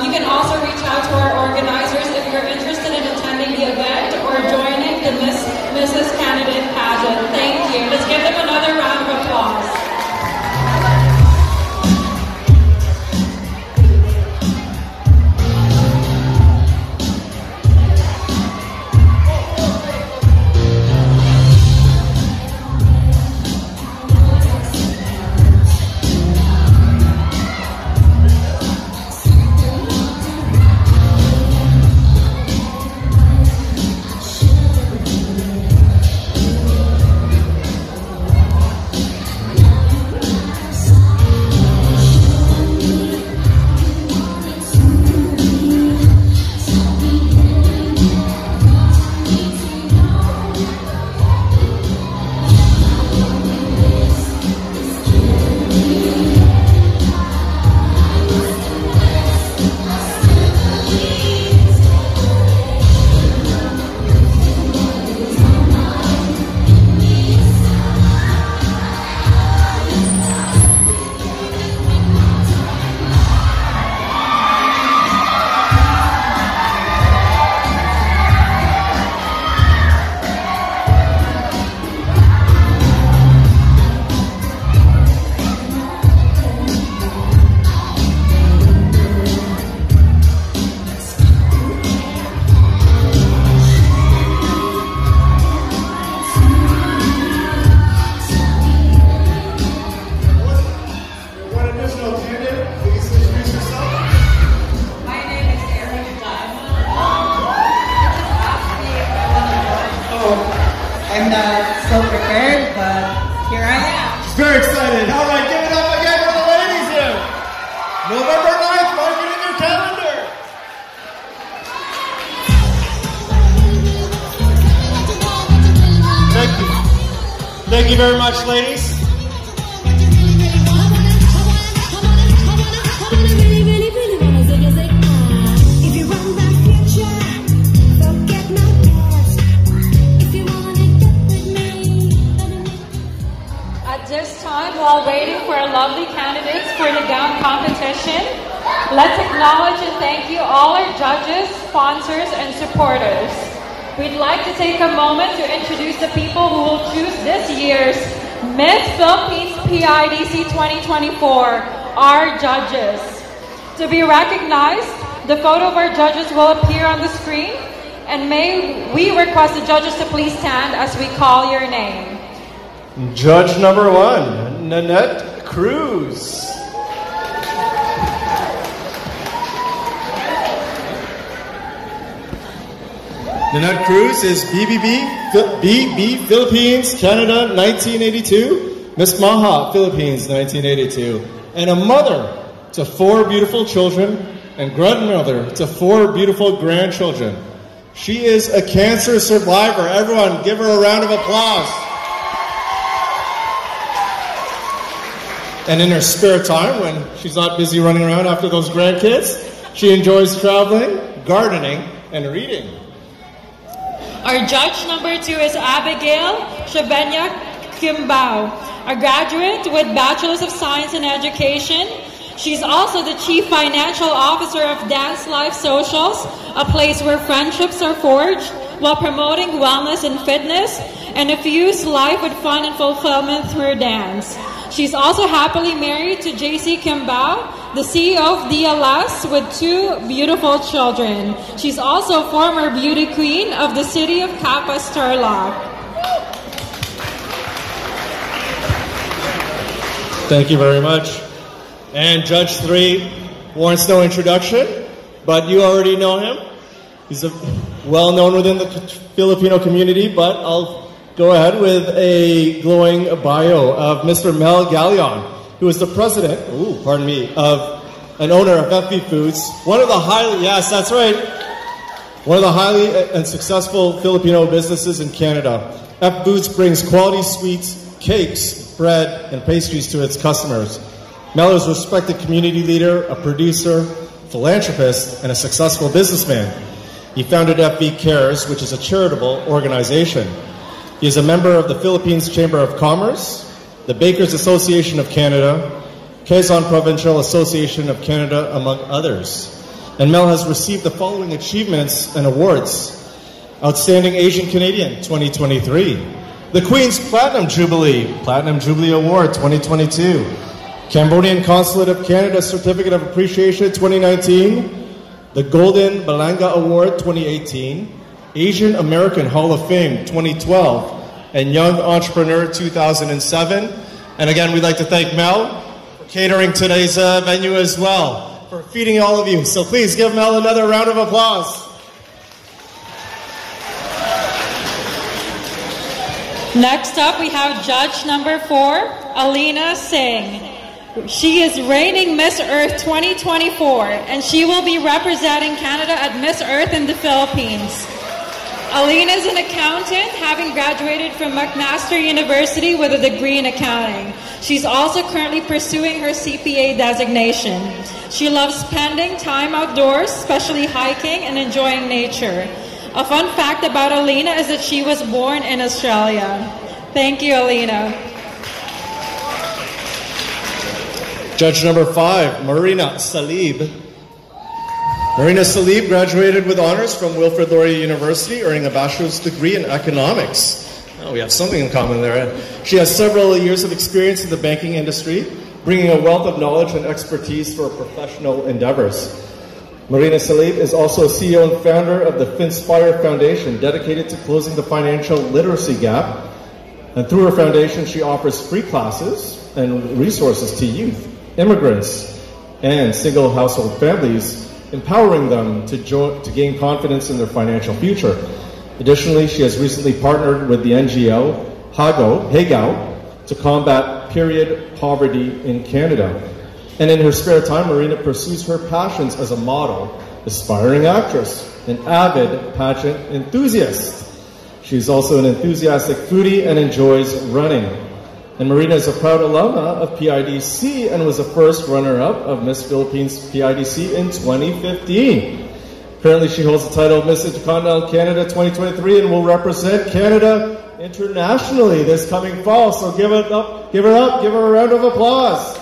You can also reach out to our organizers if you're interested in attending the event or joining the Mrs. Candidate pageant. Thank you. Let's give them another round of applause. I'm not so prepared, but here I am. She's very excited. All right, give it up again for the ladies here. November 9th, mark it in your calendar. Thank you. Thank you very much, ladies. At this time, while waiting for our lovely candidates for the gown competition, let's acknowledge and thank you all our judges, sponsors, and supporters. We'd like to take a moment to introduce the people who will choose this year's Miss Philippines PIDC 2024, our judges. To be recognized, the photo of our judges will appear on the screen, and may we request the judges to please stand as we call your name. Judge number 1, Nanette Cruz. Nanette Cruz is BB Philippines, Canada, 1982. Miss Maha, Philippines, 1982. And a mother to 4 beautiful children and grandmother to 4 beautiful grandchildren. She is a cancer survivor. Everyone, give her a round of applause. And in her spare time, when she's not busy running around after those grandkids, she enjoys traveling, gardening, and reading. Our judge number 2 is Abigail Shabenya Kimbao, a graduate with Bachelor's of Science in Education. She's also the Chief Financial Officer of Dance Life Socials, a place where friendships are forged while promoting wellness and fitness, and infuse life with fun and fulfillment through dance. She's also happily married to JC Kimbao, the CEO of DLS, with 2 beautiful children. She's also former beauty queen of the city of Kappa Starlock. Thank you very much. And Judge 3 warrants no introduction, but you already know him. He's well known within the Filipino community, but I'll go ahead with a glowing bio of Mr. Mel Galion, who is the president, of and owner of FB Foods, one of the highly and successful Filipino businesses in Canada. FB Foods brings quality sweets, cakes, bread, and pastries to its customers. Mel is a respected community leader, a producer, philanthropist, and a successful businessman. He founded FB Cares, which is a charitable organization. He is a member of the Philippines Chamber of Commerce, the Bakers Association of Canada, Quezon Provincial Association of Canada, among others. And Mel has received the following achievements and awards. Outstanding Asian Canadian 2023, the Queen's Platinum Jubilee Award 2022, Cambodian Consulate of Canada Certificate of Appreciation 2019, the Golden Balanga Award 2018, Asian American Hall of Fame 2012, and Young Entrepreneur 2007. And again, we'd like to thank Mel for catering today's venue as well, for feeding all of you. So please give Mel another round of applause. Next up, we have judge number 4, Alina Singh. She is reigning Miss Earth 2024, and she will be representing Canada at Miss Earth in the Philippines. Alina is an accountant, having graduated from McMaster University with a degree in accounting. She's also currently pursuing her CPA designation. She loves spending time outdoors, especially hiking and enjoying nature. A fun fact about Alina is that she was born in Australia. Thank you, Alina. Judge number 5, Marina Salib. Marina Salib graduated with honors from Wilfrid Laurier University, earning a bachelor's degree in economics. Oh, we have something in common there. She has several years of experience in the banking industry, bringing a wealth of knowledge and expertise for professional endeavors. Marina Salib is also a CEO and founder of the Finspire Foundation, dedicated to closing the financial literacy gap. And through her foundation, she offers free classes and resources to youth, immigrants, and single household families, empowering them to gain confidence in their financial future. Additionally, she has recently partnered with the NGO Hagao to combat period poverty in Canada. And in her spare time, Marina pursues her passions as a model, aspiring actress, an avid pageant enthusiast. She's also an enthusiastic foodie and enjoys running. And Marina is a proud alumna of PIDC and was the first runner-up of Miss Philippines PIDC in 2015. Currently, she holds the title of Miss Intercontinental Canada 2023 and will represent Canada internationally this coming fall. So give her a round of applause.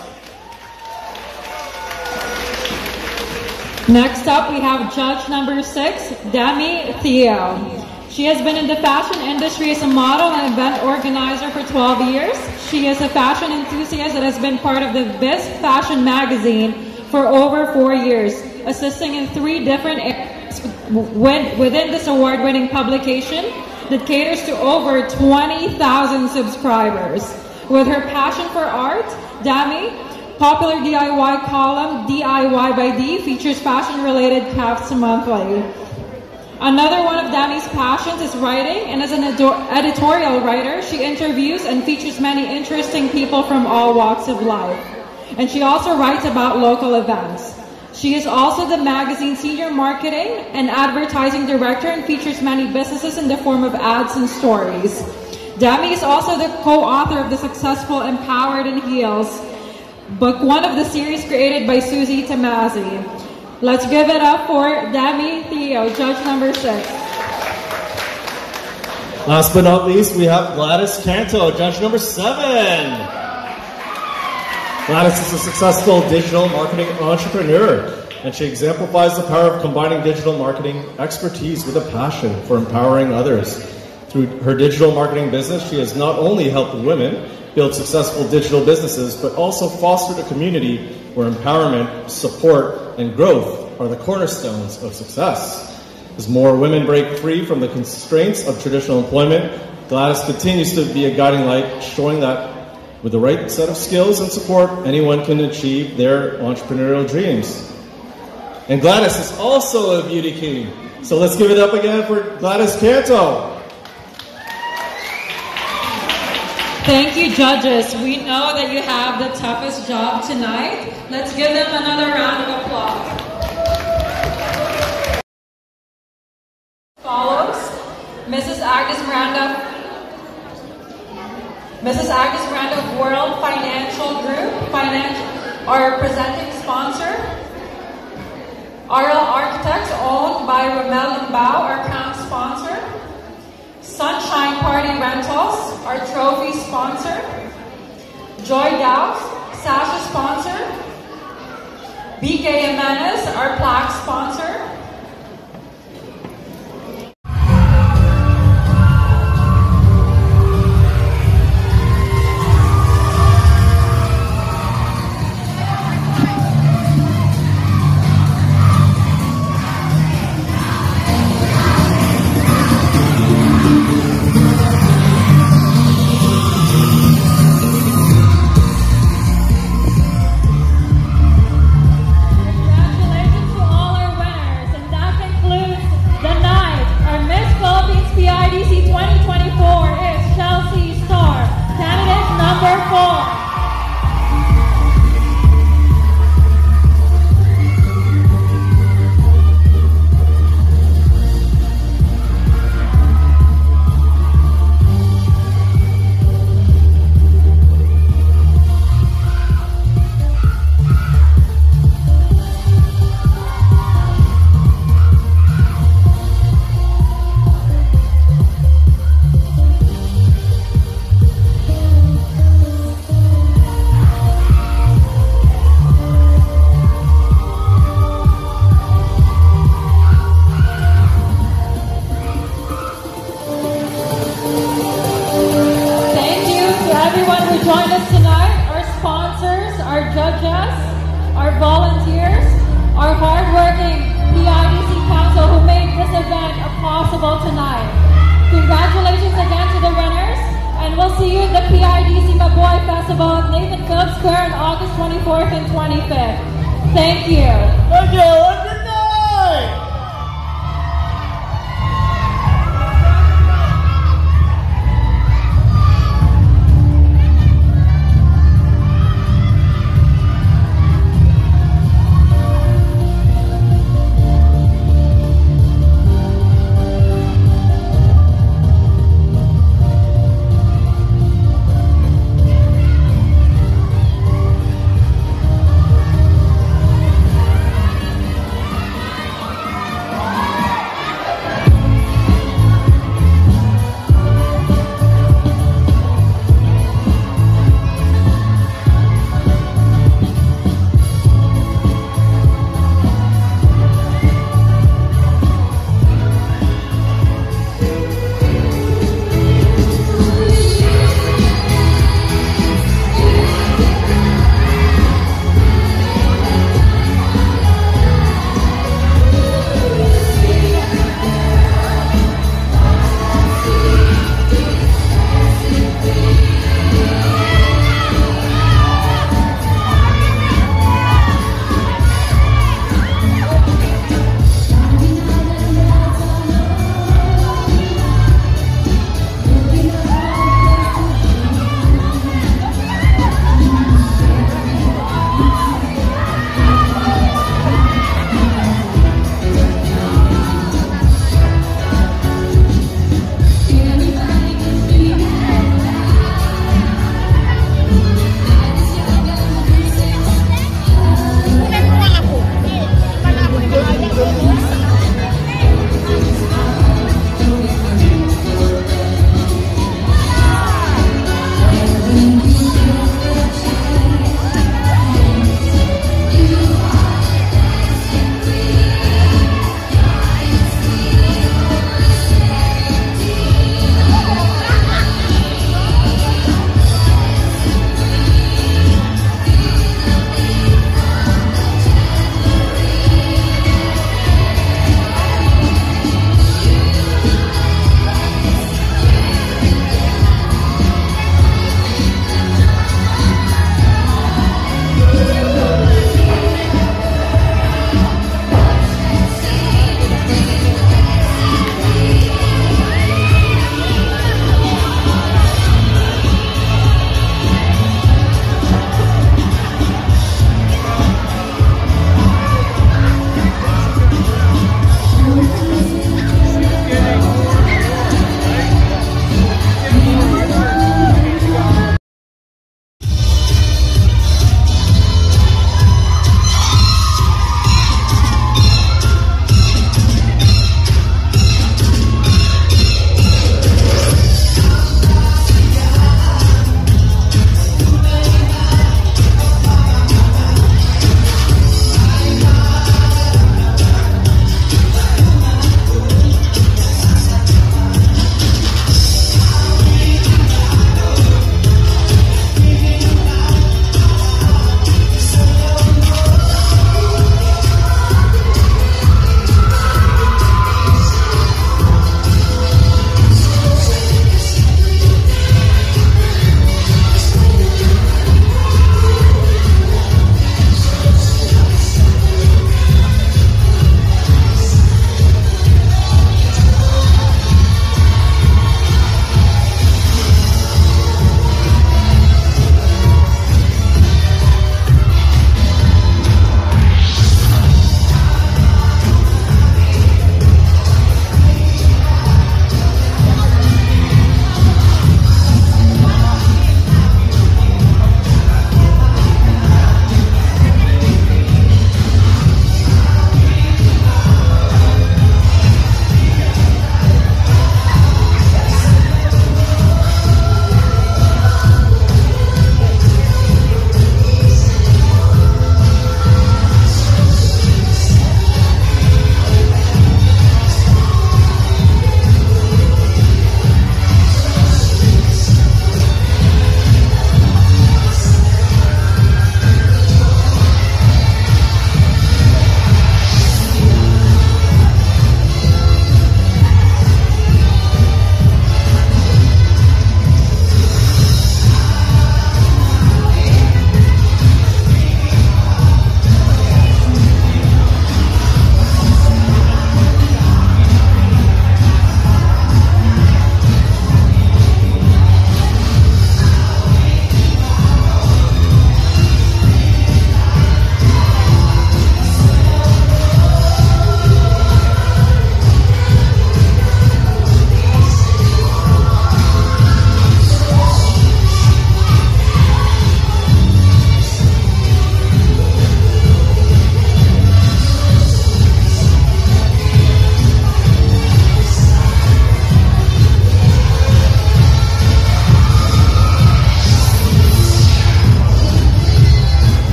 Next up, we have judge number 6, Demi Theo. She has been in the fashion industry as a model and event organizer for 12 years. She is a fashion enthusiast that has been part of the Biz Fashion magazine for over 4 years, assisting in 3 different areas within this award-winning publication that caters to over 20,000 subscribers. With her passion for art, Demi, popular DIY column DIY by D features fashion-related crafts monthly. Another one of Dami's passions is writing, and as an editorial writer, she interviews and features many interesting people from all walks of life. And she also writes about local events. She is also the magazine's senior marketing and advertising director and features many businesses in the form of ads and stories. Dami is also the co-author of the successful Empowered in Heels, book one of the series created by Susie Tomasi. Let's give it up for Dami Theo, judge number 6. Last but not least, we have Gladys Canto, judge number 7. Gladys is a successful digital marketing entrepreneur, and she exemplifies the power of combining digital marketing expertise with a passion for empowering others. Through her digital marketing business, she has not only helped women build successful digital businesses, but also fostered a community where empowerment, support, and growth are the cornerstones of success. As more women break free from the constraints of traditional employment, Gladys continues to be a guiding light, showing that with the right set of skills and support, anyone can achieve their entrepreneurial dreams. And Gladys is also a beauty queen. So let's give it up again for Gladys Canto. Thank you, judges. We know that you have the toughest job tonight. Let's give them another round of applause. Follows Mrs. Agnes Miranda of World Financial Group, our presenting sponsor. RL Architects, owned by Ramel Limbao, our crown sponsor. Sunshine Party Rentals, our trophy sponsor. Joy Dows, Sasha sponsor. BK Jimenez, our plaque sponsor.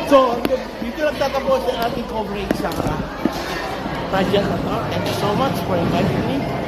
So, dito lang tatapos ang ating coverage sa pageant na to. Thank you so much for inviting me.